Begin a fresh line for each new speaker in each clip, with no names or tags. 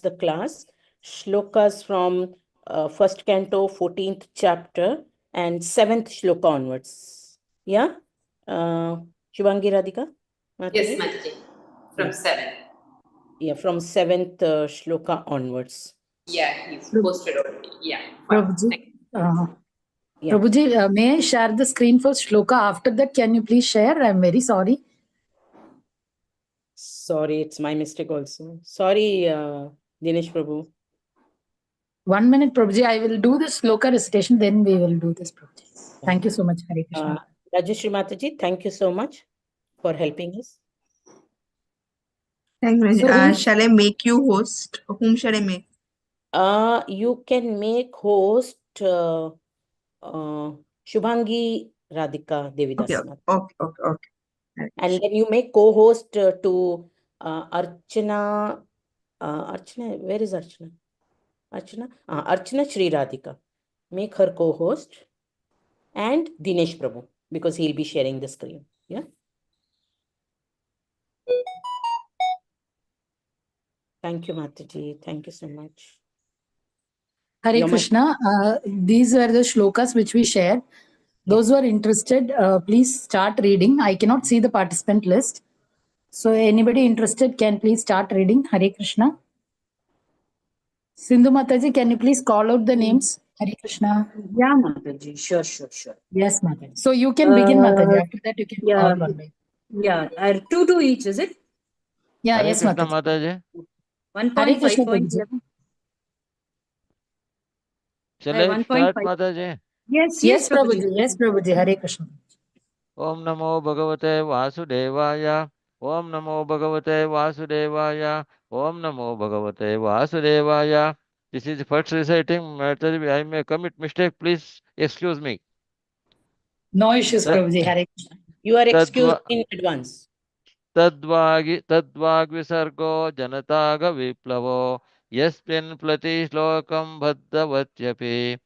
the class. Shlokas from first canto, 14th chapter, and 7th shloka onwards. Yeah? Shubhangi Radhika?
Yes, Mataji. From 7.
Yeah, from 7th shloka onwards.
Yeah, he's posted already. Yeah.
Prabhuji, Prabhuji, may I share the screen for shloka? After that, can you please share? I'm very sorry.
Sorry, it's my mistake also. Sorry, Dinesh Prabhu.
1 minute, Prabhuji. I will do the shloka recitation, then we will do this, Prabhuji. Thank you so much, Hare Krishna.
Rajeshri Mataji, thank you so much for helping us.
Thank you.
So
Shall I make you host? Whom shall I make?
You can make host Shubhangi Radhika Devidas.
Okay.
And then you make co-host to Archana. Archana, where is Archana? Archana Shri Radhika. Make her co-host. And Dinesh Prabhu, because he'll be sharing the screen. Yeah. Thank you, Mataji. Thank you so much.
Hare Krishna, these were the shlokas which we shared. Those who are interested, please start reading. I cannot see the participant list. So anybody interested can please start reading. Hare Krishna. Sindhu Mataji, can you please call out the names? Hare Krishna.
Yeah, Mataji. Sure.
Yes, Mataji. So you can begin, Mataji. After that, you can call one by.
Yeah, two each, is it?
Yeah,
Hare
yes,
Krishna
Mataji.
Mataji.
1.5.11.
Shall I start, Mataji?
Yes, Prabhuji. Yes, Prabhuji. Hare Krishna.
Om Namo Bhagavate Vasudevaya. Om Namo Bhagavate Vasudevaya. Om Namo Bhagavate Vasudevaya. This is the first reciting. Mataji, I may commit mistake. Please excuse me.
No issues, Prabhuji. Hare Krishna.
You are excused in advance.
तद्वाग्विसर्गो जनताग विप्लवो यस्मिन् प्रतिश्लोकं बद्धवत्यपि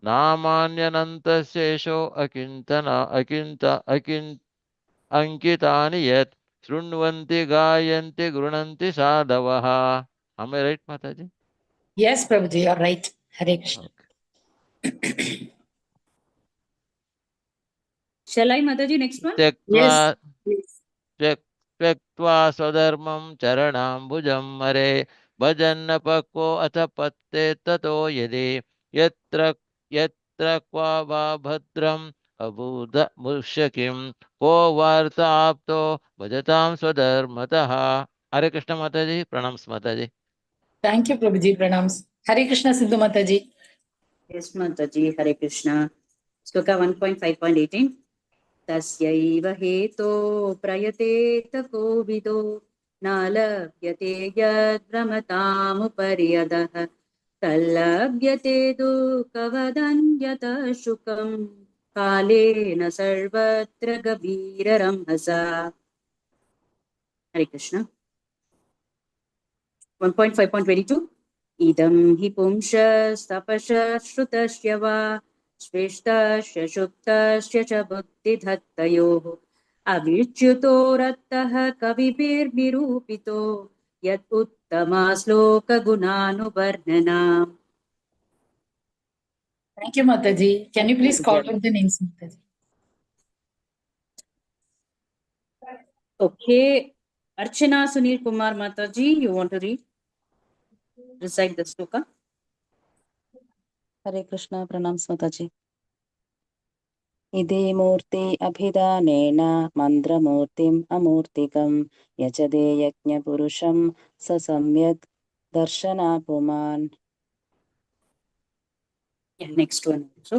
नामान्यनन्तशेषो अंकितानि यत् शृण्वन्ति गायन्ति गृह्णन्ति साधवः. Am I right, Mataji?
Yes, Prabhuji, you are right. Hare Krishna.
Okay.
Shall I, Mataji, next one?
Yes, please.
त्यक्त्वा स्वधर्मं चरणाम्बुजं मरे भजन्न पक्वो अथ पत्ते ततो यदि यत्र क्वा वा भद्रम् अबूद मुष्यकिं को वार्ताप्तो भजतां स्वधर्मतः. हरे कृष्ण माताजी. प्रणाम माताजी.
Thank you, Prabhuji. Pranams. Hare Krishna, Sindhu Mataji.
Yes, Mataji. Hare Krishna. Sloka 1.5.18. तस्यैव हेतो प्रयतेत कोविदो नालभ्यते यद्भ्रमतामुपर्यदः तल्लभ्यते दुःखवदन्यतः शुकं कालेन सर्वत्र गभीररंहसा. Hare Krishna. 1.5.22. Idam hi pumshastapasha shrutasya va श्रेष्ठस्य शुक्तस्य च बुद्धिधत्तयोः अविच्युतो रत्तः कविभिर्निरूपितो यत् उत्तमा श्लोकगुणानुवर्णना.
Thank you, Mataji. Can you please call out the names, Mataji?
Okay. Archana Sunil Kumar Mataji, you want to recite the sloka?
हरे कृष्ण. प्रणाम माताजी. इति मूर्ति अभिधानेन मन्त्रमूर्तिम् अमूर्तिकं यजते यज्ञपुरुषं स सम्यक् दर्शनापुमान्.
Next one. So,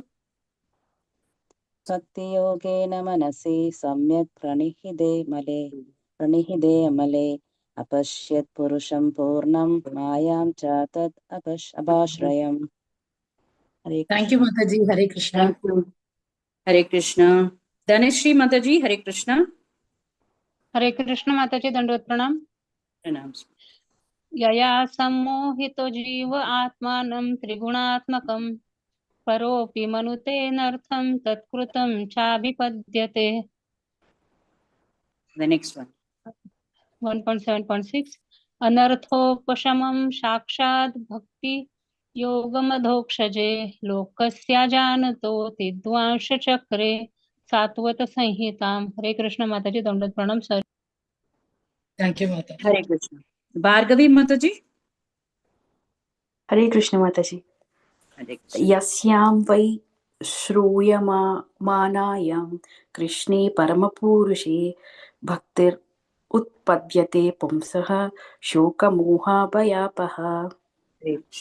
भक्तियोगेन मनसि सम्यक् प्रणिहिते अमले अपश्यत् पुरुषं पूर्णं मायां च तत् अपाश्रयम्.
Thank you, Mataji. Hare Krishna.
Thank you. Hare Krishna. Dhaneshri Mataji, Hare Krishna.
हरे कृष्ण माताजी. दंडवत प्रणाम.
प्रणाम.
यया सम्मोहितो जीव आत्मानं त्रिगुणात्मकं परोऽपि मनुतेनर्थं तत्कृतं चाभिपद्यते.
The next one.
1.7.6. अनर्थोपशमं साक्षात् भक्ति योगमधोक्षजे लोकस्य जानतो विद्वांस चक्रे सात्वत संहितां. हरे कृष्ण माताजी, दंडवत प्रणाम सर.
Thank you, Mata.
हरे कृष्ण. भार्गवी माताजी.
हरे कृष्ण माताजी.
हरे कृष्ण.
यस्यां वै श्रूयमानायां कृष्णे परमपुरुषे भक्तिर् उत्पद्यते पुंसः शोकमोहाभयापहा.
Great.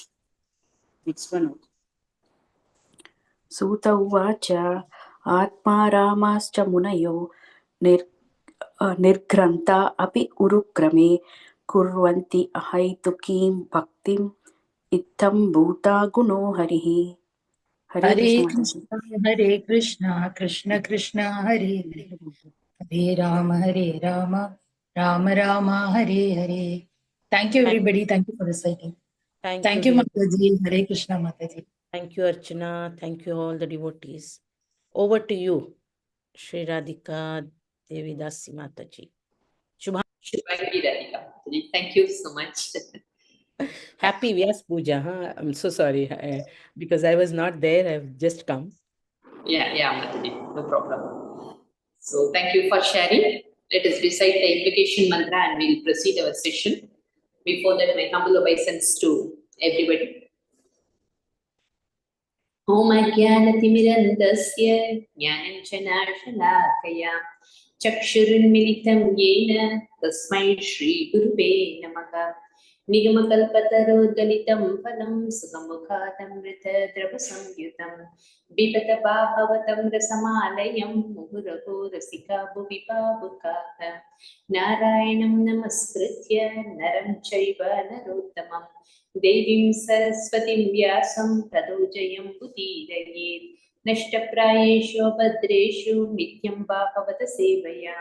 Next one.
सूत उवाच आत्मा रामाश्च मुनयो निर्घ्रन्ता अपि उरुक्रमे कुर्वन्ति अहैतुकीं भक्तिम् इत्थं भूता गुणो हरिः. हरे
Hare
कृष्ण माताजी.
Krishna, Hare Krishna, Krishna Krishna, Hare Hare, Hare Rama, Rama Rama, Hare Hare. Thank you,
Thank,
everybody. Thank you for reciting.
thank you,
Thank you,
dear.
Mataji. Hare Krishna, Mataji.
Thank you, Archana. Thank you, all the devotees. Over to you, Shri Radhika Devidasi Mataji. Shubha.
Shubhangi Radhika. Thank you so much.
Happy Vyas Puja. Huh? I'm so sorry because I was not there. I've just come.
Yeah, Mataji, no problem. So thank you for sharing. Let us recite the invocation mantra and we'll proceed our session. Before that, my humble obeisance to everybody. Om Ajnanatimirandasya Jnananjanaşalakaya Chakshurunmilitam Yena Tasmai Shri Gurube Namaha Nigamakalpatarodgalitam Phalam Sugamukhatamrita Dravasamyutam Vipata Bhavatam Rasamalayam Muhuraho Rasika Bhuvipavukata Narayanam Namaskritya Naram Chaiva Narottamam Devim Saraswatim Vyasam Tado Jayam Udiraye Nashtaprayeshu Bhadreshu Nityam Bhagavata Sevaya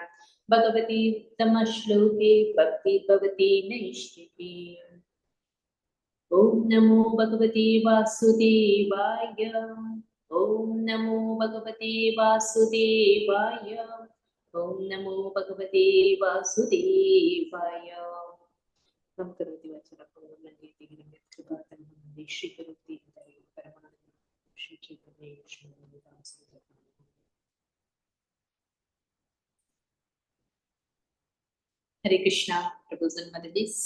Bhagavati Tamashloke Bhakti Bhavati Naishtiti. Om Namo Bhagavati Vasudevaya. Om Namo Bhagavati Vasudevaya. Om Namo Bhagavati Vasudevaya. Nam karoti vachana purvanti tigirime kripatam nandi Shri karoti hitaye paramanandi Shri Chaitanya Krishna Nidam Sankirtan. Hare Krishna, Prabhus and Madhis.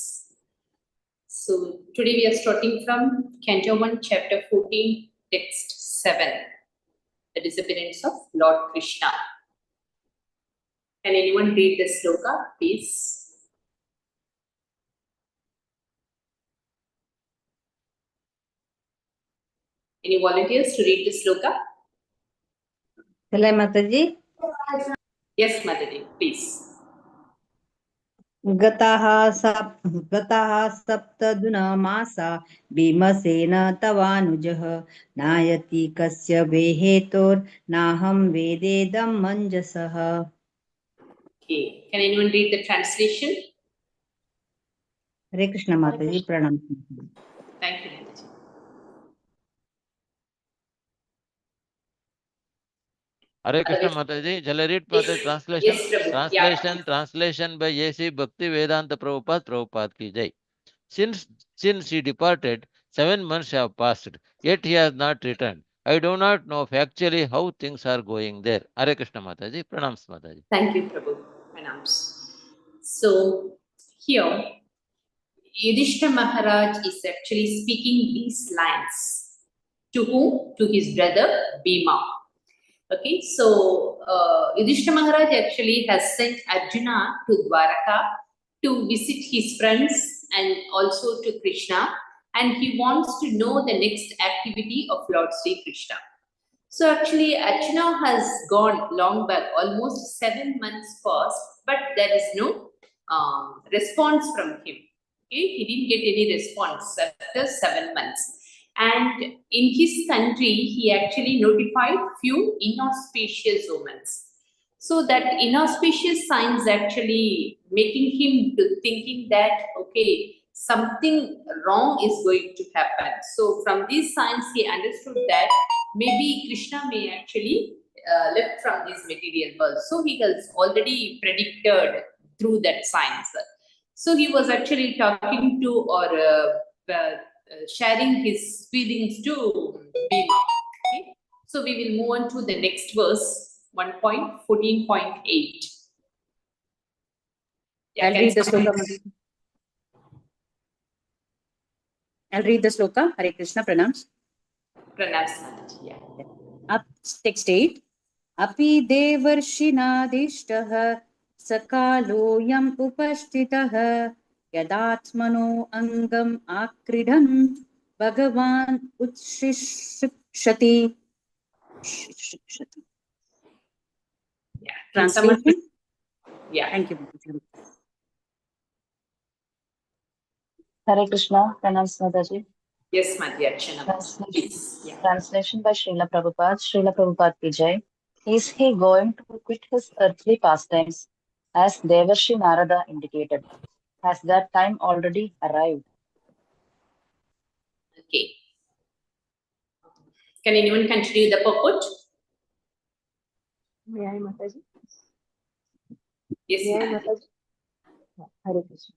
So today we are starting from Canto 1, Chapter 14, Text 7. The disappearance of Lord Krishna. Can anyone read the sloka, please? Any volunteers to read the sloka?
Hello, Mataji.
Yes, Madhuri, please.
गताः सप्तदुनामासा भीमसेन तवानुजः नायति कस्य वेहेतोर्नाहं वेदेदं मञ्जसः.
Okay. Can anyone read the translation?
हरे कृष्ण माताजी, प्रणाम.
Thank you, Mataji.
Hare Krishna Mataji. Shall I read Mataji translation?
Yes, Prabhu.
Translation by A.C. Bhakti Vedanta Prabhupada ki jai. Since he departed, 7 months have passed, yet he has not returned. I do not know factually how things are going there. Hare Krishna Mataji. Pranams Mataji.
Thank you, Prabhu. Pranams. So here, Yudhishthira Maharaj is actually speaking these lines. To whom? To his brother Bhima. Okay, so Yudhishthira Maharaj actually has sent Arjuna to Dwaraka to visit his friends and also to Krishna, and he wants to know the next activity of Lord Sri Krishna. So actually Arjuna has gone long back, almost 7 months passed, but there is no response from him. Okay, he didn't get any response after 7 months. And in his country, he actually notified few inauspicious omens. So that inauspicious signs actually making him to thinking that, okay, something wrong is going to happen. So from these signs, he understood that maybe Krishna may actually left from this material world. So he has already predicted through that signs. So he was actually talking to or sharing his feelings to Bhima. Okay? So we will move on to the next verse, 1.14.8.
I'll read the sloka. I'll read the sloka. Hare Krishna, pranams.
Pranams, Mataji, yeah.
Up, text 8. Api devarshinadishtah sakaloyam upasthitah yadatmano angam akridham bhagavan utshishshati.
Yeah.
Translation?
Yeah.
Thank you.
Hare Krishna, pranams Mataji.
Yes, Madhya Archana.
Translation,
Please. Yeah.
translation by Srila Prabhupada. Srila Prabhupada ki jai. Is he going to quit his earthly pastimes as Devarshi Narada indicated? Has that time already arrived?
Okay. Can anyone continue the purport?
May I, Mataji?
Yes,
May I,
Madhya.
Mataji? Hare Krishna.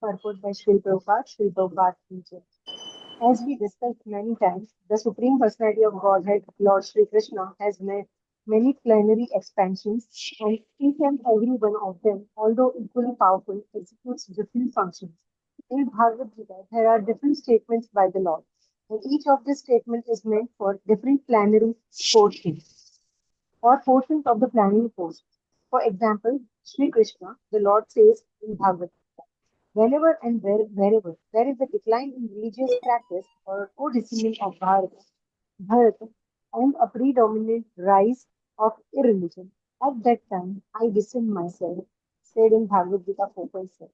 Purport by Srila Prabhupada, Srila Prabhupada teacher. As we discussed many times, the Supreme Personality of Godhead, Lord Sri Krishna, has many plenary expansions, and each and every one of them, although equally powerful, executes different functions. In Bhagavad Gita, there are different statements by the Lord, and each of these statements is meant for different plenary portions or portions of the plenary portion. For example, Sri Krishna, the Lord says in Bhagavad Gita, whenever and wherever there is a decline in religious practice or a co-descending of Bharata, and a predominant rise of irreligion, at that time I descend myself, said in Bhagavad Gita 4.7,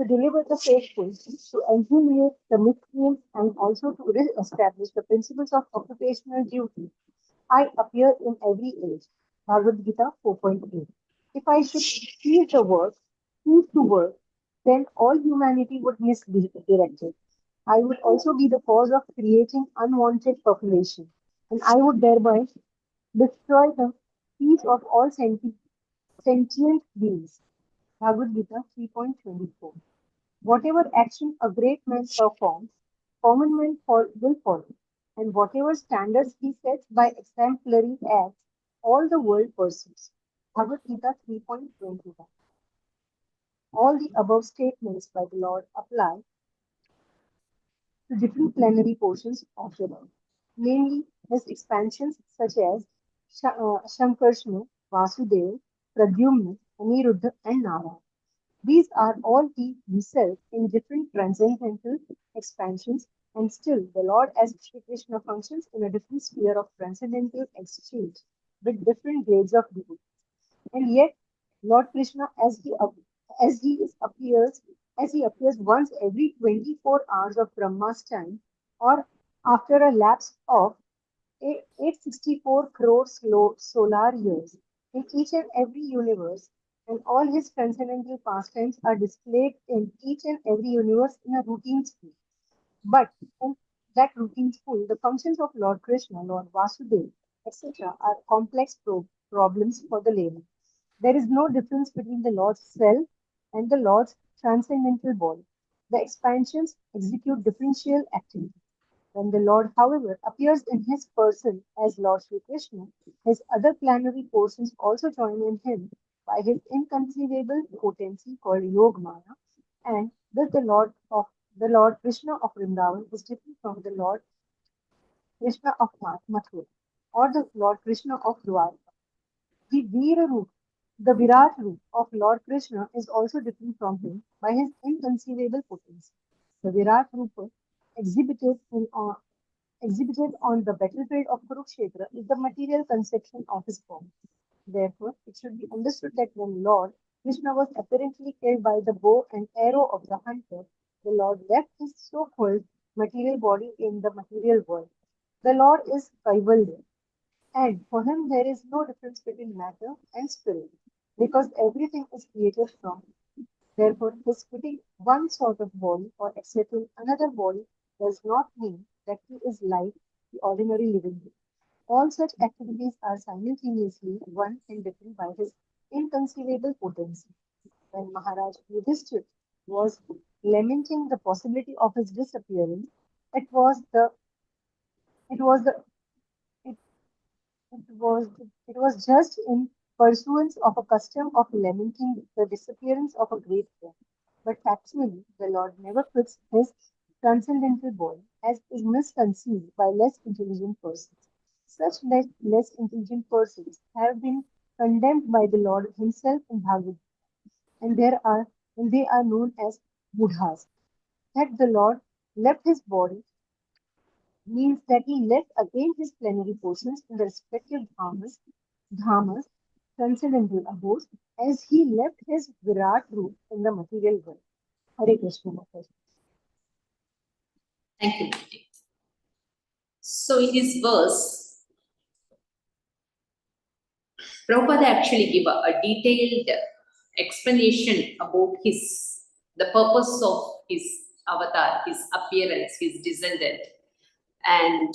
to deliver the faithful, to engineer the miscreants, and also to re-establish the principles of occupational duty. I appear in every age. Bhagavad Gita 4.8. If I should cease to work, then all humanity would misdirect. I would also be the cause of creating unwanted population, and I would thereby destroy the peace of all sentient beings. Bhagavad Gita 3.24. Whatever action a great man performs, common men will follow, and whatever standards he sets by exemplary acts, all the world pursues. Bhagavad Gita 3.21. All the above statements by the Lord apply to different plenary portions of the Lord, namely his expansions such as Shankarshana, Vasudeva, Pradyumna, Aniruddha, and Narayana. These are all he himself in different transcendental expansions, and still the Lord as Shri Krishna functions in a different sphere of transcendental exchange with different grades of devotion. And yet, Lord Krishna, as he is appears as he appears once every 24 hours of Brahma's time, or after a lapse of 864 crore solar years in each and every universe, and all his transcendental pastimes are displayed in each and every universe in a routine school. But in that routine school, the functions of Lord Krishna, Lord Vasudeva, etc., are complex problems for the layman. There is no difference between the Lord's self and the Lord's transcendental body. The expansions execute differential activity. When the Lord, however, appears in his person as Lord Sri Krishna, his other planetary portions also join in him by his inconceivable potency called Yog Maya, and thus the Lord Krishna of Vrindavan is different from the Lord Krishna of Mathura or the Lord Krishna of Dwarka. The Veera Roop, the Virat Roop of Lord Krishna is also different from him by his inconceivable potency. The Virat Rupa exhibited in exhibited on the battlefield of Kurukshetra is the material conception of his form. Therefore, it should be understood that when Lord Krishna was apparently killed by the bow and arrow of the hunter, the Lord left his so-called material body in the material world. The Lord is Kaivalya, and for him there is no difference between matter and spirit, because everything is created from him. Therefore, his quitting one sort of body or accepting another body does not mean that he is like the ordinary living being. All such activities are simultaneously one and different by his inconceivable potency. when Maharaj Yudhishthira was lamenting the possibility of his disappearance, it was the it was the it, it was just in pursuance of a custom of lamenting the disappearance of a great friend. But factually, the Lord never quits his transcendental body, as is misconceived by less intelligent persons. Such less intelligent persons have been condemned by the Lord Himself in Bhagavad Gita, and they are known as Buddhas. That the Lord left his body means that he left again his plenary portions in the respective dharmas, transcendental abodes, as he left his Virat root in the material world. Hare Krishna. Mataji.
Thank you, Mati. So in this verse, Prabhupada actually give a detailed explanation about the purpose of his avatar, his appearance, his descendant. And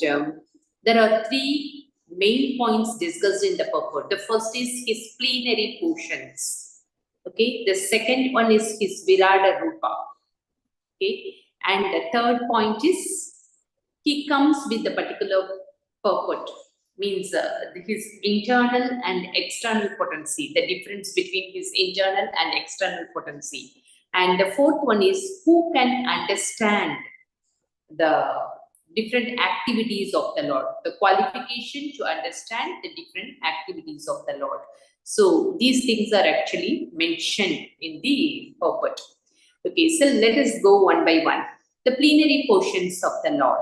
there are three main points discussed in the purport. The first is his plenary portions. Okay. The second one is his Virada Rupa. Okay. And the third point is he comes with the particular purport, means his internal and external potency, the difference between his internal and external potency. And the fourth one is who can understand the different activities of the Lord, the qualification to understand the different activities of the Lord. So these things are actually mentioned in the purport. Okay, so let us go one by one. The plenary portions of the Lord.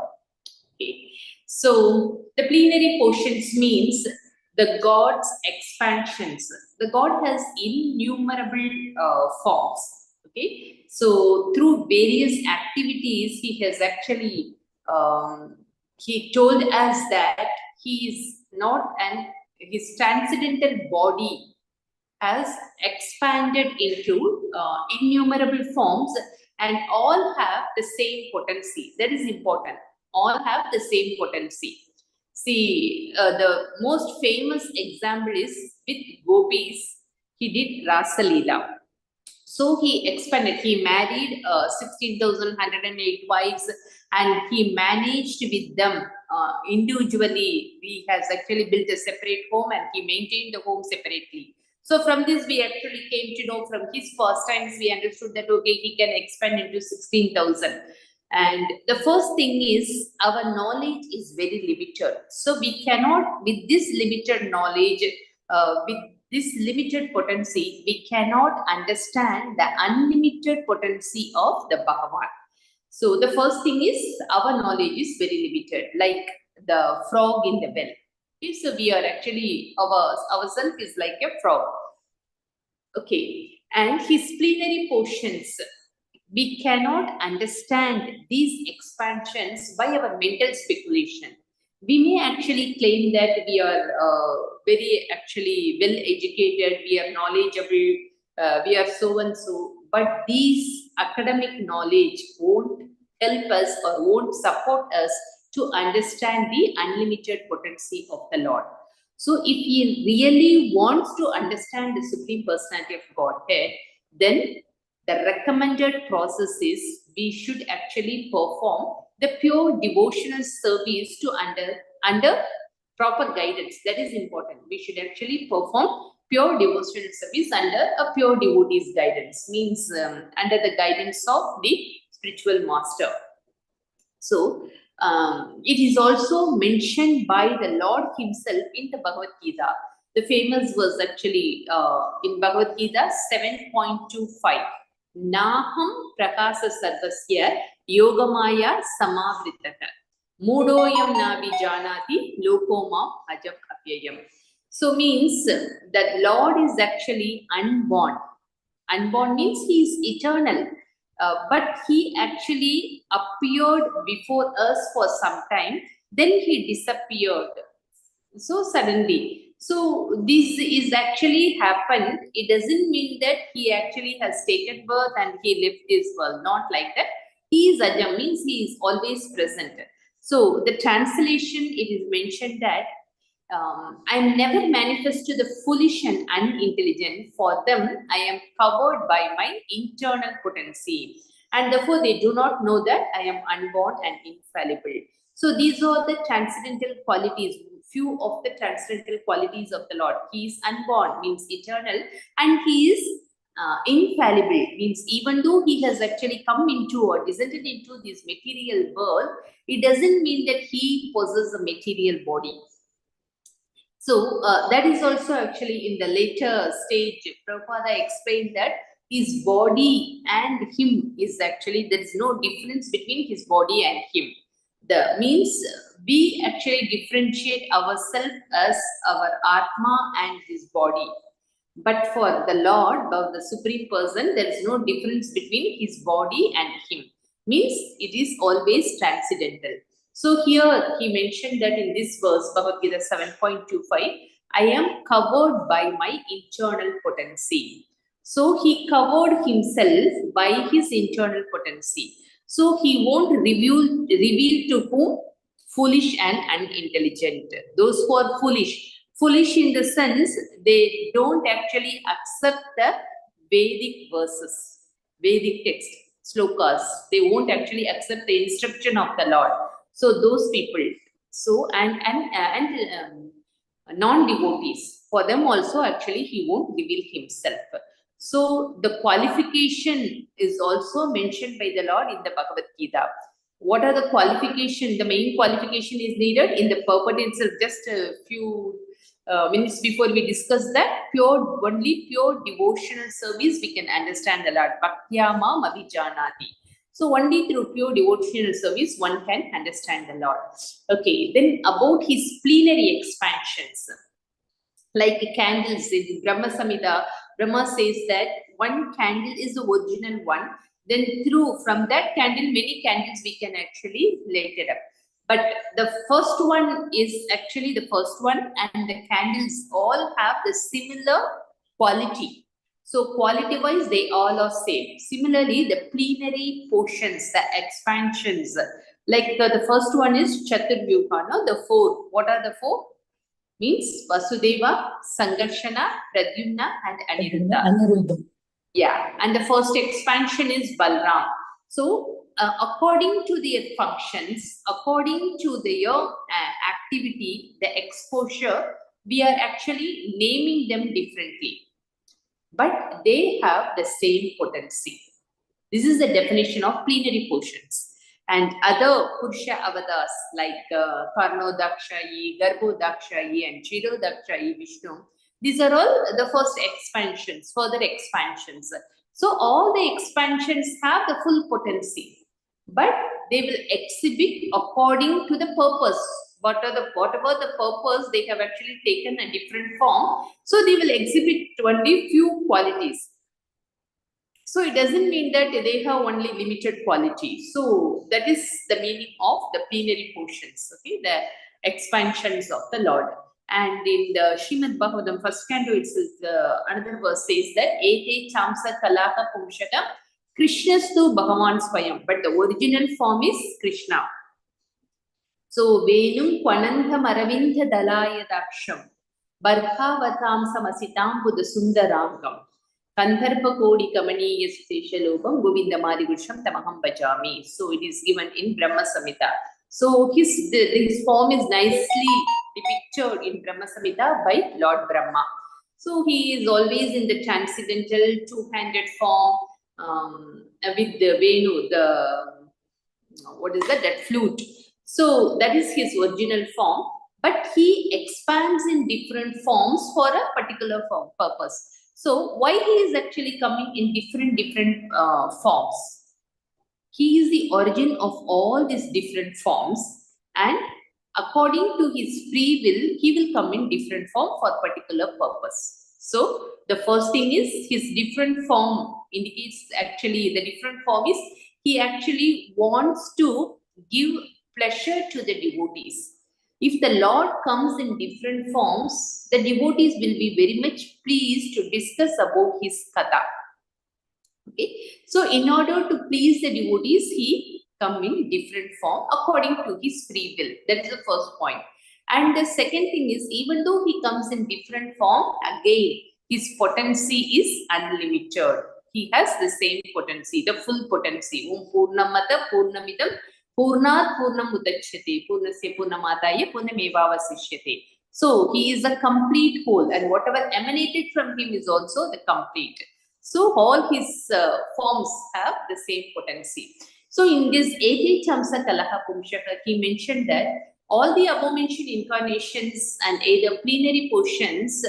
Okay, so the plenary portions means the God's expansions. The God has innumerable forms. Okay, so through various activities, he has actually he told us that he is not his transcendental body has expanded into innumerable forms, and all have the same potency. That is important. All have the same potency. See, the most famous example is with gopis. He did Rasa Leela. So he expanded, he married 16,108 wives, and he managed with them individually. He has actually built a separate home and he maintained the home separately. So from this, we actually came to know from his pastimes, we understood that, okay, he can expand into 16,000. And the first thing is our knowledge is very limited. So we cannot, with this limited knowledge, with this limited potency, we cannot understand the unlimited potency of the Bhagavan. So the first thing is our knowledge is very limited, like the frog in the well. Okay, so we are actually, ourselves is like a frog. Okay, and his plenary portions, we cannot understand these expansions by our mental speculation. We may actually claim that we are very actually well educated, we are knowledgeable, we are so and so, but these academic knowledge won't help us or won't support us to understand the unlimited potency of the Lord. So if he really wants to understand the Supreme Personality of Godhead, then the recommended process is we should actually perform the pure devotional service to under proper guidance. That is important. We should actually perform pure devotional service under a pure devotee's guidance, means under the guidance of the spiritual master. So it is also mentioned by the Lord himself in the Bhagavad Gita. The famous verse actually in Bhagavad Gita 7.25. Naham prakasa sarvasya yogamaya samavritata mudoyam nabi janati lokoma ajam apyayam. So means that Lord is actually unborn. Unborn means he is eternal. But he actually appeared before us for some time, then he disappeared so suddenly. So this is actually happened. It doesn't mean that he actually has taken birth and he left this world, not like that. He is Ajam, means he is always present. So the translation, it is mentioned that I am never manifest to the foolish and unintelligent. For them, I am covered by my internal potency. And therefore, they do not know that I am unborn and infallible. So these are the transcendental qualities, few of the transcendental qualities of the Lord. He is unborn, means eternal, and he is infallible, means even though he has actually come into or descended into this material world, it doesn't mean that he possesses a material body. So that is also actually in the later stage, Prabhupada explained that his body and him is actually, there is no difference between his body and him. The means we actually differentiate ourselves as our Atma and his body. But for the Lord, or the Supreme Person, there is no difference between his body and him. Means it is always transcendental. So here he mentioned that in this verse, Bhagavad Gita 7.25, I am covered by my internal potency. So he covered himself by his internal potency. So he won't reveal to whom? Foolish and unintelligent. Those who are foolish. Foolish in the sense they don't actually accept the Vedic verses, Vedic text, slokas. They won't actually accept the instruction of the Lord. So those people. So and non-devotees, for them also actually he won't reveal himself. So the qualification is also mentioned by the Lord in the Bhagavad Gita. What are the qualification? The main qualification is needed in the purport itself. Just a few minutes before we discuss that, only pure devotional service we can understand the Lord. Bhaktyama Mavijanati. So only through pure devotional service one can understand the Lord. Okay, then about his plenary expansions, like candles in Brahma Samhita, Brahma says that one candle is the original one. Then from that candle, many candles we can actually light it up. But the first one is actually the first one, and the candles all have the similar quality. So quality wise, they all are same. Similarly, the plenary portions, the expansions, like the first one is Chaturvyuha, no? The four. What are the four? Means Vasudeva, Sangarshana, Pradyumna, and Aniruddha. Yeah, and the first expansion is Balram. So, according to their functions, according to their activity, the exposure, we are actually naming them differently. But they have the same potency. This is the definition of plenary portions. And other Purusha avatars like Karno Dakshayi, Garbho Dakshayi, and Chiro Dakshayi Vishnu, these are all the first expansions, further expansions. So all the expansions have the full potency, but they will exhibit according to the purpose. Whatever the purpose, they have actually taken a different form. So they will exhibit only few qualities. So it doesn't mean that they have only limited quality. So that is the meaning of the plenary portions, okay, the expansions of the Lord. And in the Srimad Bhagavatam, first canto, it says, another verse says that Ete Chamsa Kalaka Pumshata Krishnastu Bhagavan Swayam. But the original form is Krishna. So Venum Kwanantha Maravindha Dalaya Daksham Barhavatam Samasitam Buddha Sundarangam Kantharpa Kodi Kamani Yaseshalopam Govinda Madhigusham Tamaham Bajami. So it is given in Brahma Samhita. So his form is nicely depicted in Brahma Samhita by Lord Brahma. So he is always in the transcendental two-handed form with the Venu, that flute. So that is his original form, but he expands in different forms for a particular purpose. So why he is actually coming in different forms? He is the origin of all these different forms, and according to his free will, he will come in different form for particular purpose. So the first thing is his different form indicates actually the different form is he actually wants to give pleasure to the devotees. If the Lord comes in different forms, the devotees will be very much pleased to discuss about his katha. Okay, so in order to please the devotees, he come in different form according to his free will. That is the first point. And the second thing is, even though he comes in different form, again, his potency is unlimited. He has the same potency, the full potency. Om Purnamata Purnamidam Purnat Purnam Udachyate Purnasya Purnamadaya Purnamevavasishyate. So he is a complete whole, and whatever emanated from him is also the complete. So all his forms have the same potency. So in this Ete Chamsa Kalaha Pumshaka, he mentioned that all the above mentioned incarnations and either plenary portions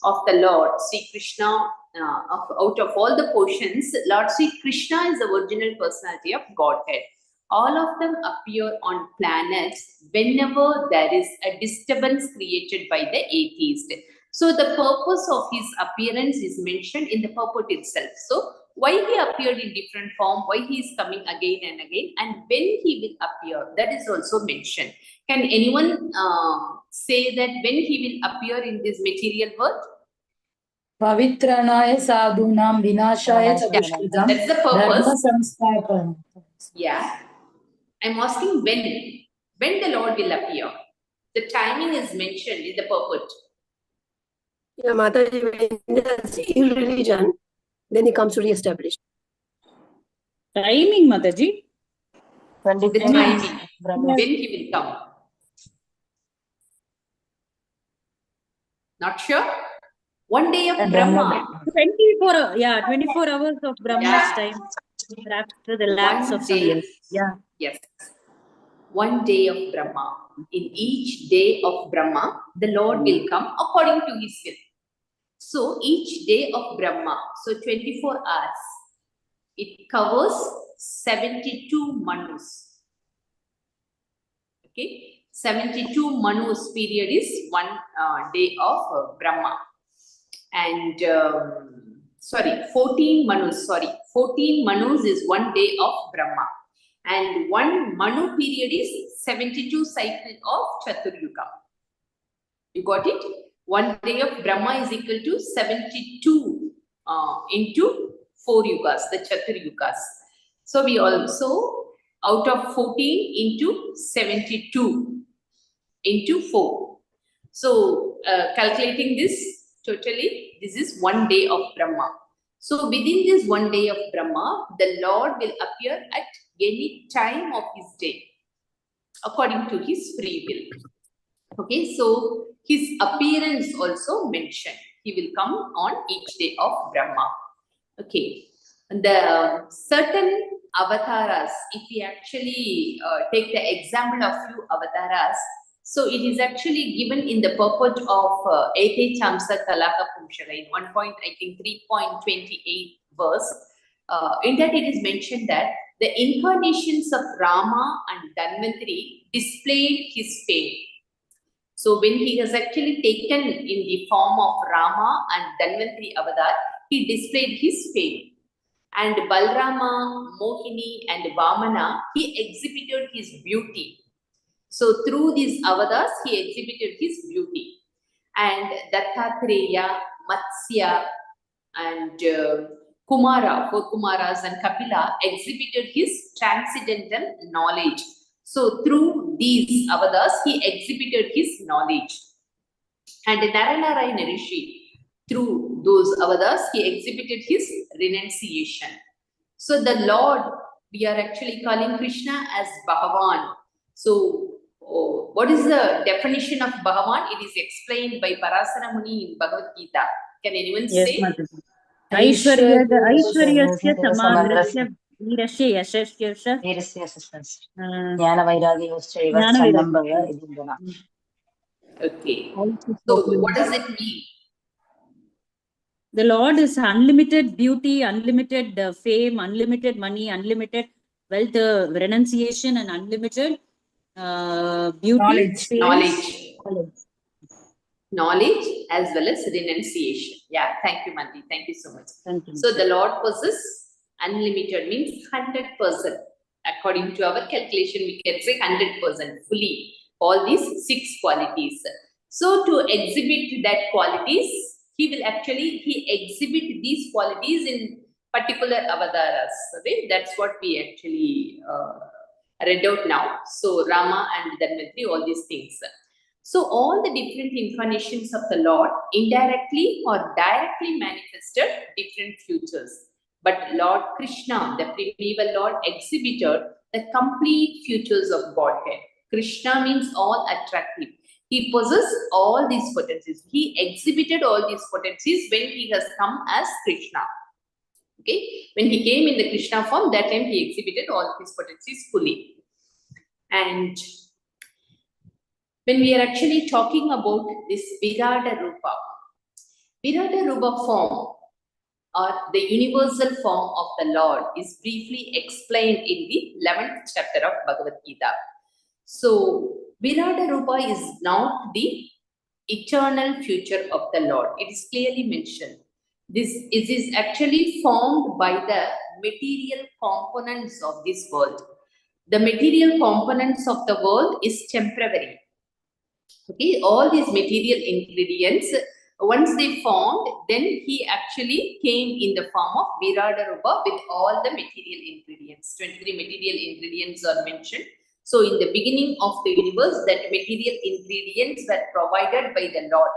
of the Lord Sri Krishna, out of all the portions, Lord Sri Krishna is the original personality of Godhead. All of them appear on planets whenever there is a disturbance created by the atheist. So the purpose of his appearance is mentioned in the purport itself. So why he appeared in different form, why he is coming again and again, and when he will appear, that is also mentioned. Can anyone say that when he will appear in this material world?
Pavitranaya sadhunam vinashaya chadushkritam
That's the
dharma
purpose.
samsthapanam.
Yeah. I'm asking when the Lord will appear. The timing is mentioned in the purport.
Yeah, Mataji, when he does ill religion, then he comes to re-establish.
Timing, Mataji?
The timing, when he will come. Not sure? One day of Brahma.
24 hours of Brahma's time. After the lapse of some years. Yeah.
Yes. 1 day of Brahma. In each day of Brahma, the Lord will come according to his will. So each day of Brahma, so 24 hours, it covers 72 manus. Okay, 72 manus period is 1 day of Brahma. And 14 manus, 14 manus is 1 day of Brahma. And 1 manu period is 72 cycle of Chaturyuga. You got it? 1 day of Brahma is equal to 72 into 4 yugas, the Chaturyugas. So we also, out of 14 into 72 into 4. So calculating this totally, this is 1 day of Brahma. So within this 1 day of Brahma, the Lord will appear at any time of his day, according to his free will. Okay, so his appearance also mentioned. He will come on each day of Brahma. Okay, the certain avatars, if we actually take the example of few avatars, so it is actually given in the purport of Ete Chamsa Kalaka Pumshara in 3.28 verse. In that it is mentioned that the incarnations of Rama and Dhanvantari displayed his fame. So when he has actually taken in the form of Rama and Dhanvantari Avatar, he displayed his fame. And Balrama, Mohini and Vamana, he exhibited his beauty. So through these avatars, he exhibited his beauty. And Dattatreya, Matsya and Kumara, 4 Kumaras and Kapila exhibited his transcendental knowledge. So through these avatars, he exhibited his knowledge. And Naranarayana Rishi, through those avatars, he exhibited his renunciation. So the Lord, we are actually calling Krishna as Bhagavan. So what is the definition of Bhagavan? It is explained by Parasara Muni in Bhagavad Gita. Can anyone say?
Aishwaryasya samagrasya virasya yashasya
Jnana-vairagyoschaiva
Jnana-vairagya.
sannambhava idindana.
Okay. So what does it mean?
The Lord is unlimited beauty, unlimited fame, unlimited money, unlimited wealth, renunciation, and unlimited beauty, fame,
knowledge as well as renunciation. Yeah, thank you, Mandi. Thank you so much.
Thank you.
So the Lord possesses unlimited, means 100%. According to our calculation, we can say 100% fully all these 6 qualities. So to exhibit that qualities, he exhibit these qualities in particular avatars. Okay, that's what we actually read out now. So Rama and Dhanvantari, all these things. So all the different incarnations of the Lord indirectly or directly manifested different futures. But Lord Krishna, the primeval Lord, exhibited the complete futures of Godhead. Krishna means all attractive. He possesses all these potencies. He exhibited all these potencies when he has come as Krishna. Okay, when he came in the Krishna form, that time he exhibited all his potencies fully. And when we are actually talking about this Virata Rupa form or the universal form of the Lord is briefly explained in the 11th chapter of Bhagavad Gita. So, Virata Rupa is not the eternal future of the Lord. It is clearly mentioned. This is actually formed by the material components of this world. The material components of the world is temporary. Okay, all these material ingredients, once they formed, then he actually came in the form of Virata Rupa with all the material ingredients. 23 material ingredients are mentioned. So in the beginning of the universe, that material ingredients were provided by the Lord.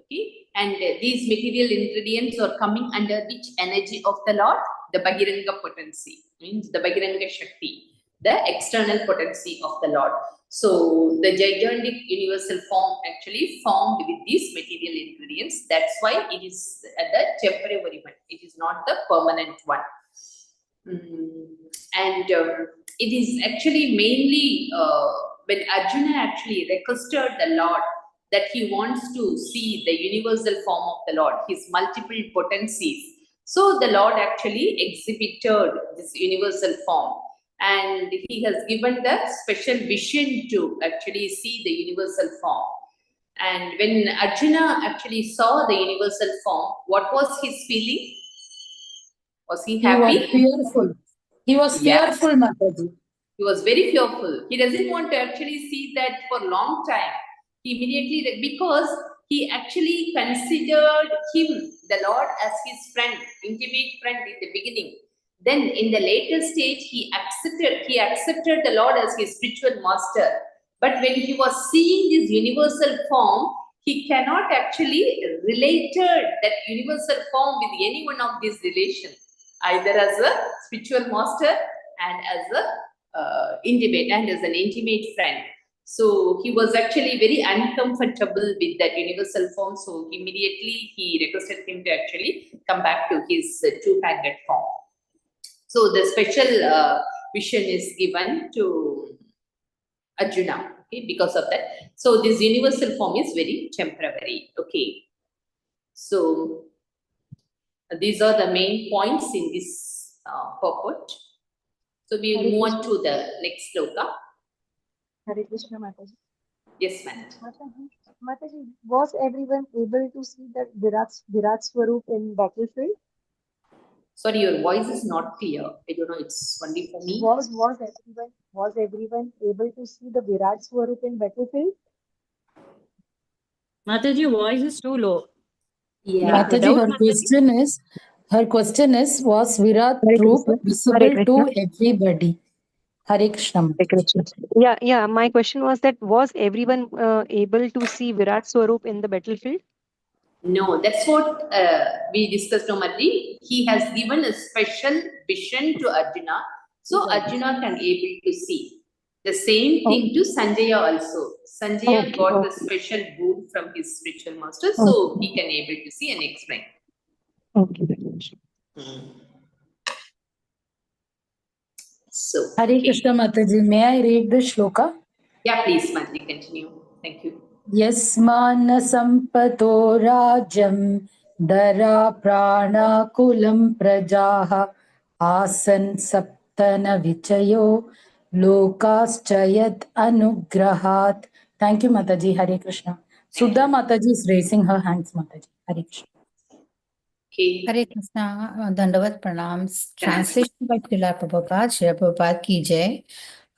Okay, and these material ingredients are coming under which energy of the Lord? The Bahiranga potency, means the Bahiranga Shakti, the external potency of the Lord. So the gigantic universal form actually formed with these material ingredients. That's why it is the temporary one. It is not the permanent one. And it is actually mainly when Arjuna actually requested the Lord that he wants to see the universal form of the Lord, his multiple potencies. So the Lord actually exhibited this universal form. And he has given the special vision to actually see the universal form. And when Arjuna actually saw the universal form, what was his feeling? Was he happy?
He was fearful. He was fearful, Mataji.
He was very fearful. He doesn't want to actually see that for a long time. He immediately, because he actually considered him, the Lord, as his friend, intimate friend in the beginning. Then in the later stage, he accepted the Lord as his spiritual master. But when he was seeing this universal form, he cannot actually relate that universal form with any one of these relations, either as a spiritual master and as a intimate and as an intimate friend. So he was actually very uncomfortable with that universal form. So immediately he requested him to actually come back to his two-handed form. So the special vision is given to Arjuna, okay, because of that. So this universal form is very temporary. Okay. So these are the main points in this purport. So we will move on to the next sloka.
Hare Krishna, Mataji.
Yes, Mataji.
Mataji, was everyone able to see the Virat Swarup in battlefield?
Sorry, your voice is not clear. I don't know, it's only for me.
Was everyone able to see the Virat Swarup in battlefield?
Mataji, your voice is too low.
Yeah.
Mataji, her question is, was Virat Roop visible to everybody? Hare Krishna.
Yeah. My question was that was everyone able to see Virat Swarup in the battlefield?
No, that's what we discussed, Mataji. He has given a special vision to Arjuna, so Arjuna can able to see. The same thing to Sanjaya also. Sanjaya got the special boon from his spiritual master, so he can able to see and explain. So,
Hare Krishna, Mataji. May I read the shloka?
Yeah, please, Mataji, continue. Thank you.
Yasman sampato rajam dara prana kulam prajaha asan saptana vichayo lokaschayat anugrahat. Thank you, Mataji. Hare Krishna. Sudha Mataji is raising her hands, Mataji. Hare Krishna.
Hare Krishna, Dandavat Pranams. Translation by Srila Prabhupada. Srila Prabhupada ki jai.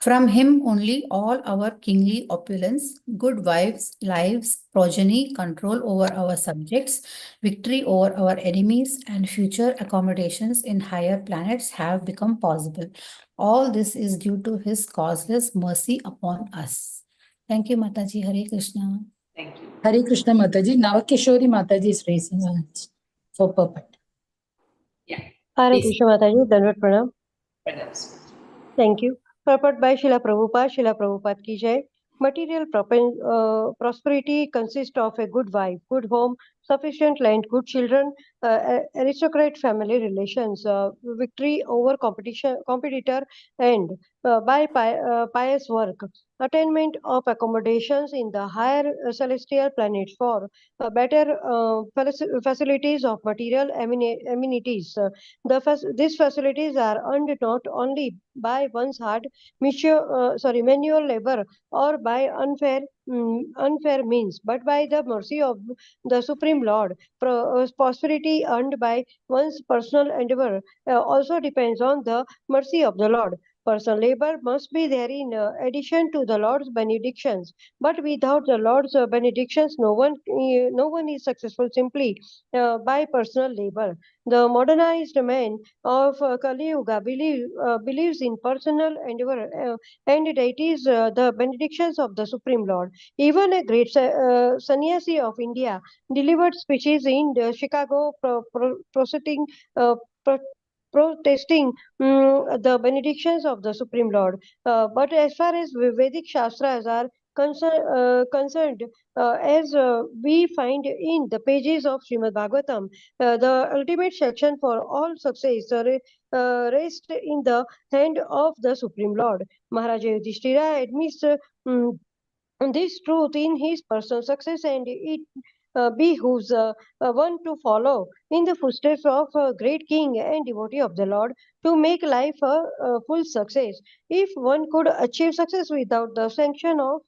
From him only all our kingly opulence, good wives, lives, progeny, control over our subjects, victory over our enemies, and future accommodations in higher planets have become possible. All this is due to his causeless mercy upon us. Thank you, Mataji. Hare Krishna.
Thank you.
Hare Krishna, Mataji. Now Kishori Mataji is raising her hands for purport.
Yeah.
Hare
Please.
Krishna Mataji, Dandavat Pranam.
Pranams.
Thank you. Purport by Srila Prabhupada ki jai. Material prosperity consists of a good wife, good home, sufficient land, good children, aristocrat family relations, victory over competitor, and by pious work, attainment of accommodations in the higher celestial planets for better facilities of material amenities. These facilities are earned not only by one's hard manual labor or by unfair means, but by the mercy of the Supreme Lord. Prosperity earned by one's personal endeavor also depends on the mercy of the Lord. Personal labor must be there in addition to the Lord's benedictions. But without the Lord's benedictions, no one is successful simply by personal labor. The modernized man of Kali Yuga believes in personal endeavor, and it is the benedictions of the Supreme Lord. Even a great sannyasi of India delivered speeches in Chicago uh, pro- protesting the benedictions of the Supreme Lord. But as far as Vedic Shastras are concerned, as we find in the pages of Srimad Bhagavatam, the ultimate section for all success rests in the hand of the Supreme Lord. Maharaja Yudhishthira admits this truth in his personal success, and it behooves one to follow in the footsteps of a great king and devotee of the Lord to make life a full success. If one could achieve success without the sanction of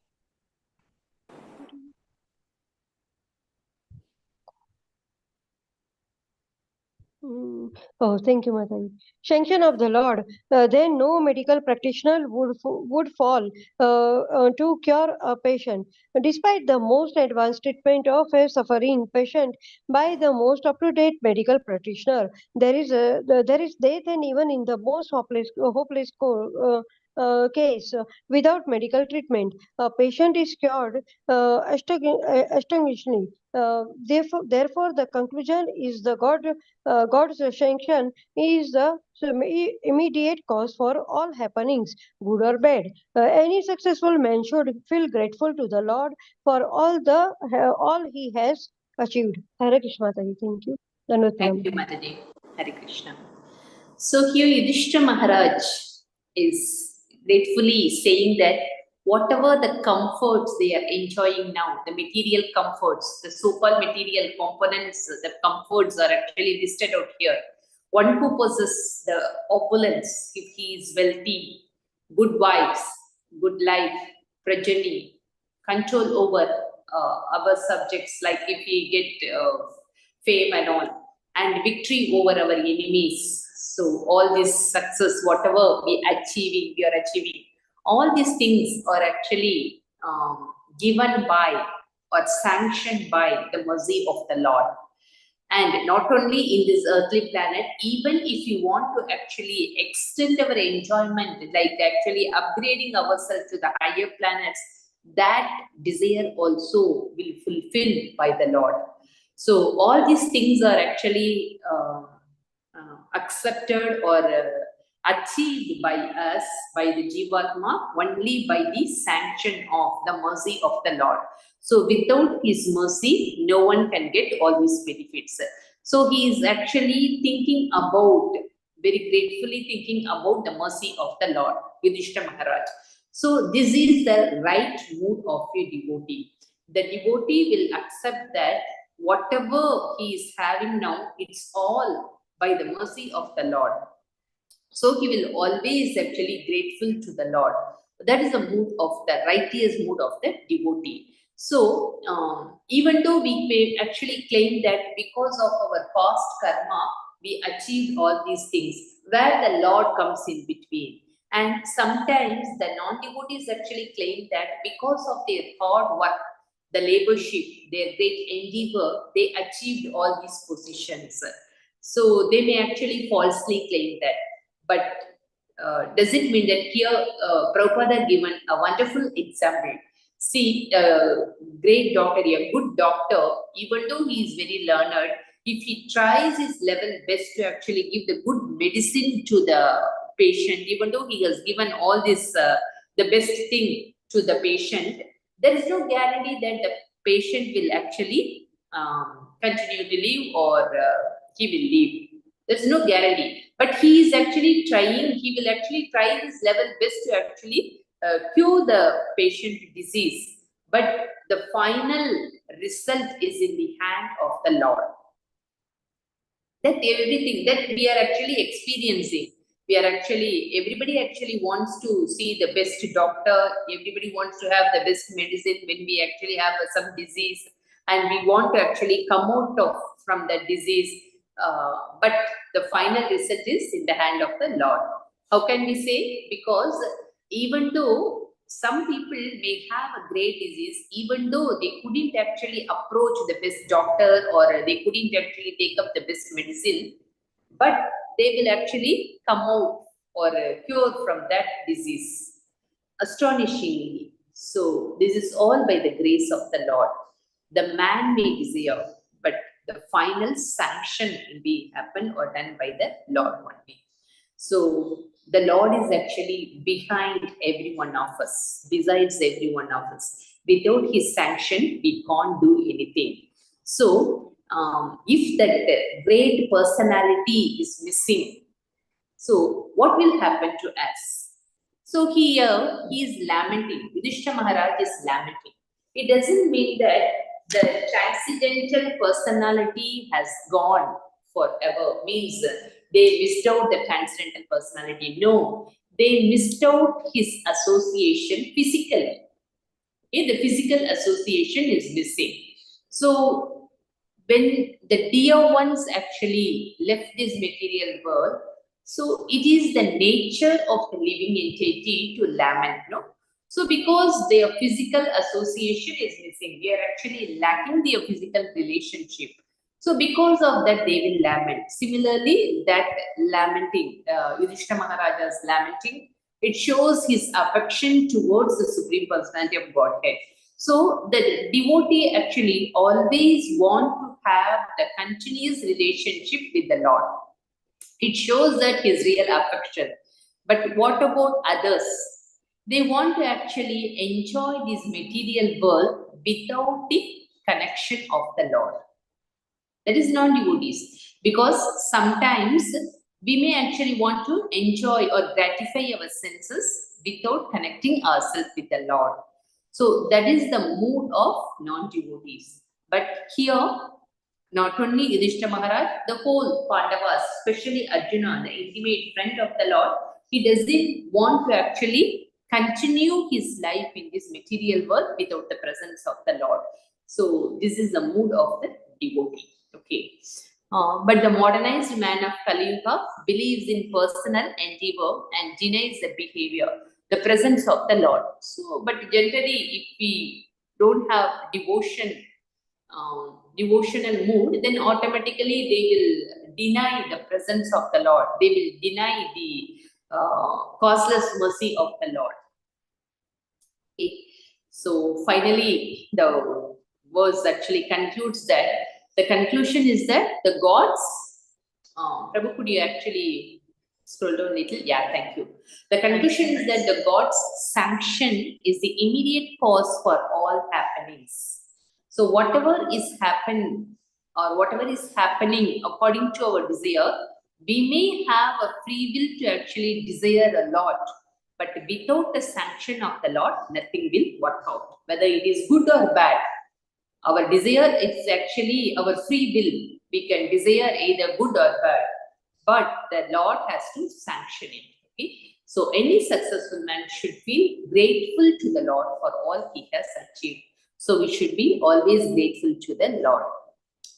Oh, thank you, Mataji. Sanction of the Lord. Then no medical practitioner would fall to cure a patient. Despite the most advanced treatment of a suffering patient by the most up-to-date medical practitioner, there is death, and even in the most hopeless case, without medical treatment, a patient is cured astonishingly. Therefore, the conclusion is God's sanction is the immediate cause for all happenings, good or bad. Any successful man should feel grateful to the Lord for all he has achieved. Hare Krishna, Mataji. Thank you. Dandavat
Thank
Pranam.
you, Mataji. Hare Krishna. So here Yudhishthira Maharaj is gratefully saying that whatever the comforts they are enjoying now, the material comforts, the so-called material components, the comforts are actually listed out here. One who possesses the opulence, if he is wealthy, good wives, good life, progeny, control over our subjects, like if we get fame and all, and victory over our enemies. So all this success, whatever we are achieving, all these things are actually given by or sanctioned by the mercy of the Lord. And not only in this earthly planet, even if you want to actually extend our enjoyment, like actually upgrading ourselves to the higher planets, that desire also will fulfill by the Lord. So all these things are actually accepted or achieved by us, by the Jivatma, only by the sanction of the mercy of the Lord. So without his mercy, no one can get all these benefits. So he is actually thinking about, very gratefully thinking about the mercy of the Lord, Yudhishthira Maharaj. So this is the right mood of a devotee. The devotee will accept that whatever he is having now, it's all by the mercy of the Lord. So he will always actually grateful to the Lord. That is the mood of the righteous mood of the devotee. So even though we may actually claim that because of our past karma, we achieved all these things, where the Lord comes in between. And sometimes the non-devotees actually claim that because of their hard work, the laborship, their great endeavor, they achieved all these positions. So they may actually falsely claim that. But does it mean that here Prabhupada given a wonderful example? See, a great doctor, a good doctor, even though he is very learned, if he tries his level best to actually give the good medicine to the patient, even though he has given all this, the best thing to the patient, there is no guarantee that the patient will actually continue to live or he will live. There's no guarantee. But he is actually trying, he will actually try his level best to actually cure the patient disease. But the final result is in the hand of the Lord. That everything that we are actually experiencing, everybody actually wants to see the best doctor, everybody wants to have the best medicine when we actually have some disease and we want to actually come out from that disease. But the final result is in the hand of the Lord. How can we say? Because even though some people may have a great disease, even though they couldn't actually approach the best doctor or they couldn't actually take up the best medicine, but they will actually come out or cure from that disease. Astonishingly. So, this is all by the grace of the Lord. The man may desire, but the final sanction will be happen or done by the Lord only. So, the Lord is actually behind every one of us, besides every one of us. Without His sanction, we can't do anything. So, if that great personality is missing, so what will happen to us? So here he is lamenting. Yudhishthira Maharaj is lamenting. It doesn't mean that the transcendental personality has gone forever. Means they missed out the transcendental personality. No, they missed out his association physically. Okay, the physical association is missing. So when the dear ones actually left this material world, so it is the nature of the living entity to lament, no? So because their physical association is missing, they are actually lacking their physical relationship. So because of that, they will lament. Similarly, that lamenting, Yudhishthira Maharaja's lamenting, it shows his affection towards the Supreme Personality of Godhead. So the devotee actually always want to have the continuous relationship with the Lord. It shows that his real affection. But what about others? They want to actually enjoy this material world without the connection of the Lord. That is non-devotees. Because sometimes we may actually want to enjoy or gratify our senses without connecting ourselves with the Lord. So that is the mood of non-devotees. But here, not only Yudhishthira Maharaj, the whole Pandavas, especially Arjuna, the intimate friend of the Lord, he doesn't want to actually continue his life in this material world without the presence of the Lord. So this is the mood of the devotee. Okay. But the modernized man of Kali Yuga believes in personal endeavor and denies the behavior, the presence of the Lord. So, but generally, if we don't have devotional mood, then automatically they will deny the presence of the Lord. They will deny the causeless mercy of the Lord. Okay. So finally, the verse actually concludes that the conclusion is that the gods, Prabhu, could you actually scroll down a little? Yeah, thank you. The conclusion is that the God's sanction is the immediate cause for all happenings. So whatever is happening or whatever is happening according to our desire, we may have a free will to actually desire a lot, but without the sanction of the Lord, nothing will work out. Whether it is good or bad, our desire is actually our free will. We can desire either good or bad, but the Lord has to sanction it. Okay? So any successful man should feel grateful to the Lord for all he has achieved. So we should be always grateful to the Lord.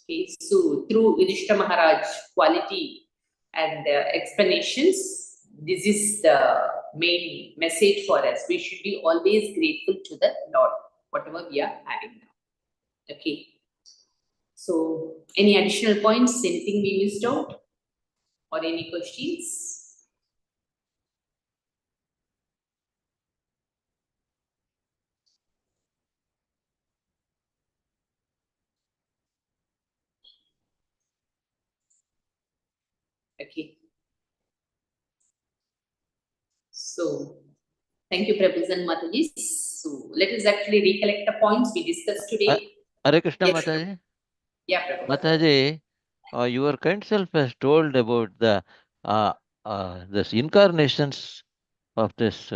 Okay, so through Yudhishthira Maharaj quality and explanations, this is the main message for us. We should be always grateful to the Lord, whatever we are having now. Okay. So any additional points, anything we missed out or any questions? Okay. So, thank you, Prabhus and Mataji. So, let us actually recollect the points we discussed today.
Hare Krishna,
Yes.
Mataji.
Yeah, Prabhu.
Mataji, your kind self has told about the this incarnations of this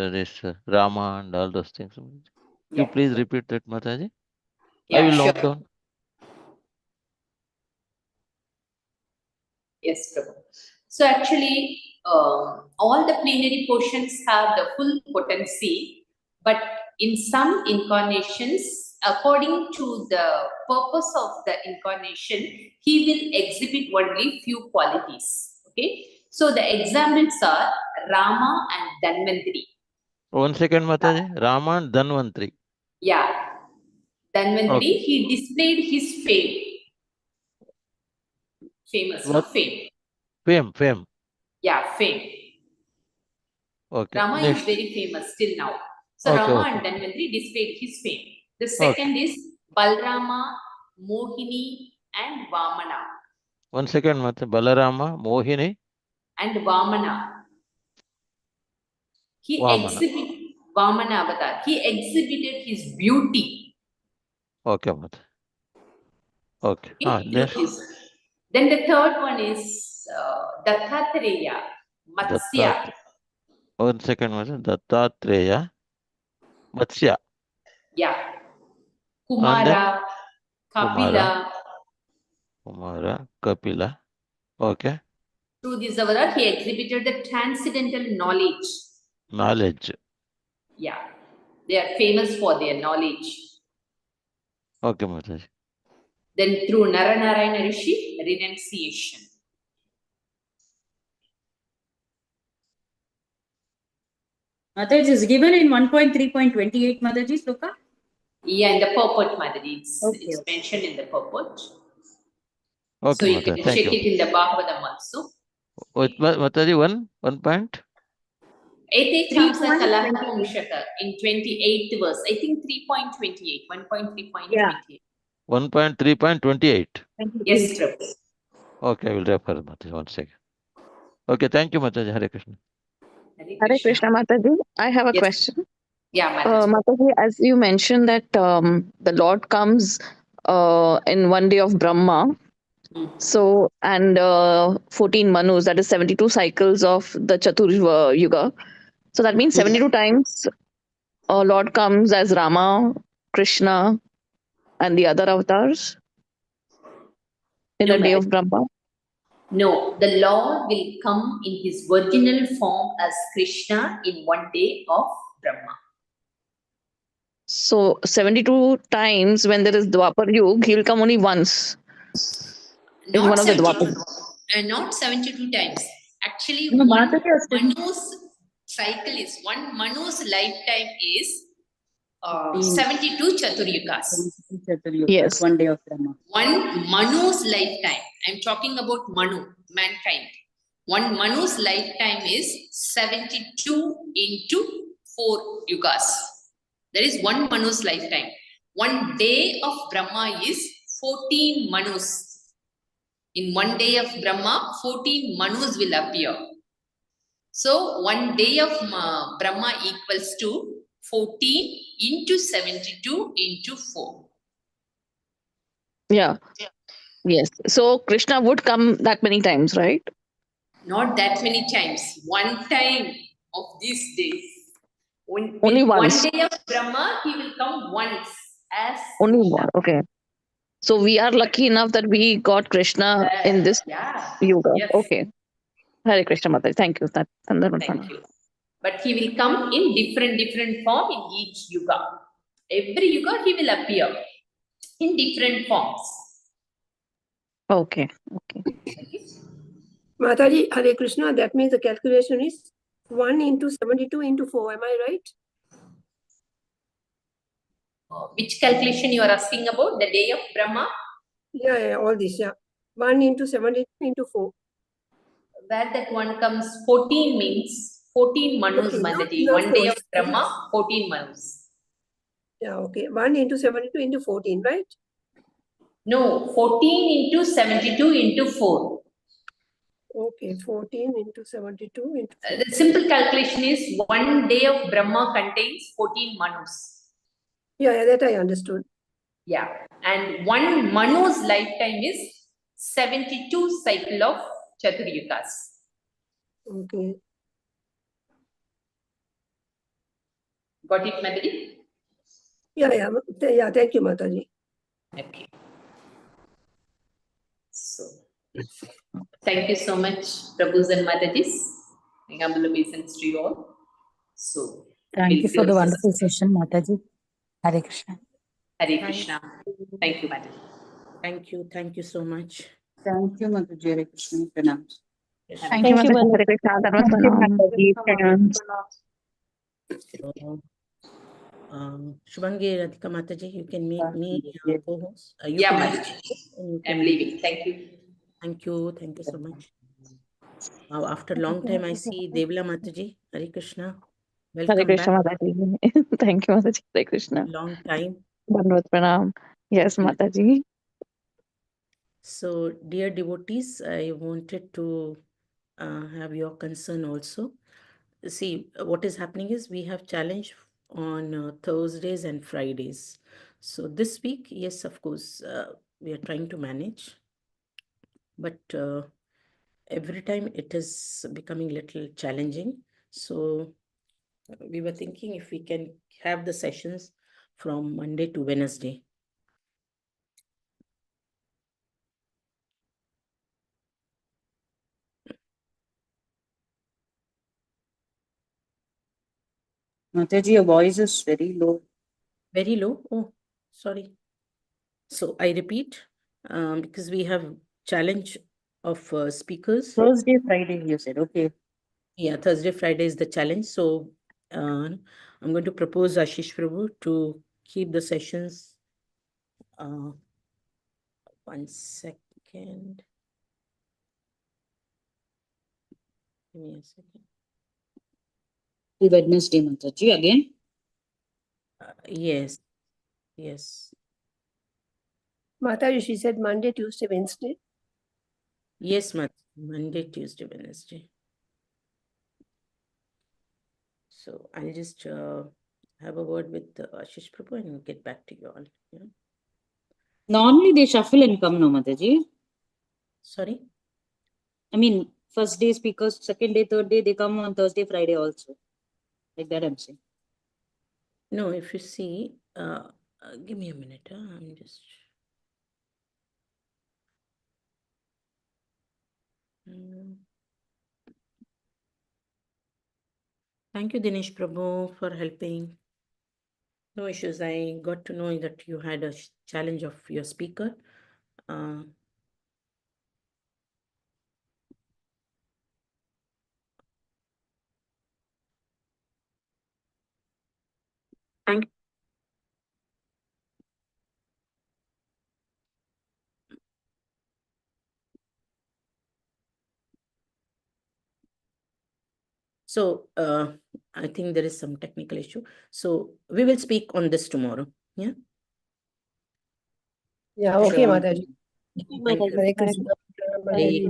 Rama and all those things.
Yeah.
You please repeat that, Mataji.
Yeah,
I will
sure.
note down.
Yes, Prabhu. So actually, all the plenary portions have the full potency, but in some incarnations, according to the purpose of the incarnation, he will exhibit only few qualities. Okay. So the examples are Rama and Dhanvantari.
1 second, Mataji. Rama and Dhanvantari.
Yeah. Dhanvantari,
Okay.
he displayed his fame. Famous, no?
What?
Fame.
Fame.
Yeah, fame.
Okay.
Rama is
Next.
very famous till now. So
Okay.
Rama
Okay.
and Dhanvantari displayed his fame. The
Okay.
second is Balrama, Mohini, and Vamana.
1 second, Mataji. Balarama, Mohini,
And Vamana. Vamana avatar. He exhibited his beauty.
Okay, Mataji. Okay. Next.
Then the third one is Dattatreya, Matsya.
1 second, Mataji. Dattatreya, Matsya.
Yeah.
And then
Kumara, Kapila.
Kumara, Kapila. Okay.
Through this avatar, he exhibited the transcendental knowledge.
Knowledge.
Yeah. They are famous for their knowledge.
Okay, Mataji.
Then through Naranarayana Rishi, renunciation.
Mataji is given in 1.3.28, Mataji, Sloka?
Yeah, in the purport, Mataji. It's mentioned in the purport.
Okay,
So you
Mataji.
can
Thank
check
you.
it in the Bhagavatam also.
Mataji, one point.
Ete Kamsa Kalaha Pumshaka in 28th verse. I think 3.28. 1.3.28.
Yeah.
1.3.28.
Yes, Prabhu.
Okay, I will refer, Mataji. 1 second. Okay, thank you, Mataji. Hare Krishna.
Hare Krishna, Mataji. I have a question.
Yeah, Mataji.
Mataji, as you mentioned that the Lord comes in one day of Brahma. So, and 14 Manus, that is 72 cycles of the Chatur Yuga. So that means 72 times Lord comes as Rama, Krishna, and the other avatars in the day of Brahma.
No, the Lord will come in his virginal form as Krishna in one day of Brahma.
So 72 times when there is Dwapar Yuga, he will come only once. In one of the Dwapar.
Not 72 times. Actually,
No,
one
Mataji,
Manu's cycle is, one Manu's lifetime is 72 Chaturyugas.
Yes.
One day of Brahma.
One Manu's lifetime, I'm talking about Manu, mankind. One Manu's lifetime is 72 into 4 yugas. There is one Manu's lifetime. One day of Brahma is 14 Manus. In one day of Brahma, 14 Manus will appear. So, one day of Brahma equals to 14 into 72 into 4.
Yeah. Yes. So Krishna would come that many times, right?
Not that many times. One time of these days.
Only once.
One day of Brahma, he will come once as
Only
Krishna.
one. Okay. So we are lucky enough that we got Krishna in this yuga.
Yes.
Okay. Hare Krishna Mataji. Thank you.
Thank you. But he will come in different form in each yuga. Every yuga he will appear in different forms.
Okay.
Mataji, Hare Krishna, that means the calculation is 1 into 72 into 4. Am I right?
Which calculation you are asking about? The day of Brahma?
Yeah, all this, yeah. 1 into 72 into 4.
Where that one comes, 14 means 14 Manus,
Okay,
Mataji.
not
One day of
force.
Brahma, 14 Manus.
Yeah, okay. 1 into 72 into 14, right?
No, 14 into 72 into 4.
Okay, 14 into 72 into.
The simple calculation is 1 day of Brahma contains 14 manus.
Yeah, that I understood.
Yeah, and 1 manu's lifetime is 72 cycle of Chaturyugas.
Okay.
Got it, Mataji?
Yeah, thank you, Mataji.
Okay. So, thank you so much, Prabhus and Matajis. My humble obeisance to you all. So,
Thank you for the
close this.
wonderful session, Mataji. Hare Krishna.
Hare Krishna. Thank you, Mataji.
Thank you so much.
Thank you, Mataji. Hare Krishna. Pranams.
Thank you, Mataji. Hare Krishna. Dhanavad pranam. Pranams.
Shubhangi Radhika Mataji, you can make me co-host.
Yeah, Mataji. I'm leaving. Thank you.
Thank you so much. Wow, after a long time, I see Devla Mataji. Hare Krishna. Welcome
Hare Krishna,
back.
Mataji. Thank you, Mataji. Hare Krishna.
Long time.
Dhanavad pranam. Yes, Mataji.
So, dear devotees, I wanted to have your concern also. See, what is happening is we have challenge on Thursdays and Fridays. So this week, yes, of course, we are trying to manage, but every time it is becoming little challenging. So we were thinking if we can have the sessions from Monday to Wednesday.
Mataji, your voice is very low.
Very low? Oh, sorry. So I repeat, because we have challenge of speakers.
Thursday, Friday, you said. Okay.
Yeah, Thursday, Friday is the challenge. So I'm going to propose Ashish Prabhu to keep the sessions. 1 second. Give me a second.
The Wednesday, Mataji, again?
Yes.
Mataji, she said Monday, Tuesday, Wednesday.
Yes, Monday, Tuesday, Wednesday. So I'll just have a word with Ashish Prabhu and get back to you all. Yeah.
Normally they shuffle and come, no, Mataji?
Sorry?
I mean, first day speakers, second day, third day, they come on Thursday, Friday also. Like that I'm saying.
No, if you see, give me a minute. I'm just... Thank you, Dinesh Prabhu, for helping. No issues. I got to know that you had a challenge of your speaker. Thank you. So I think there is some technical issue. So we will speak on this tomorrow. Yeah.
Yeah, okay,
Sure.
Mataji.
Thank you.
Hare Krishna. Bye.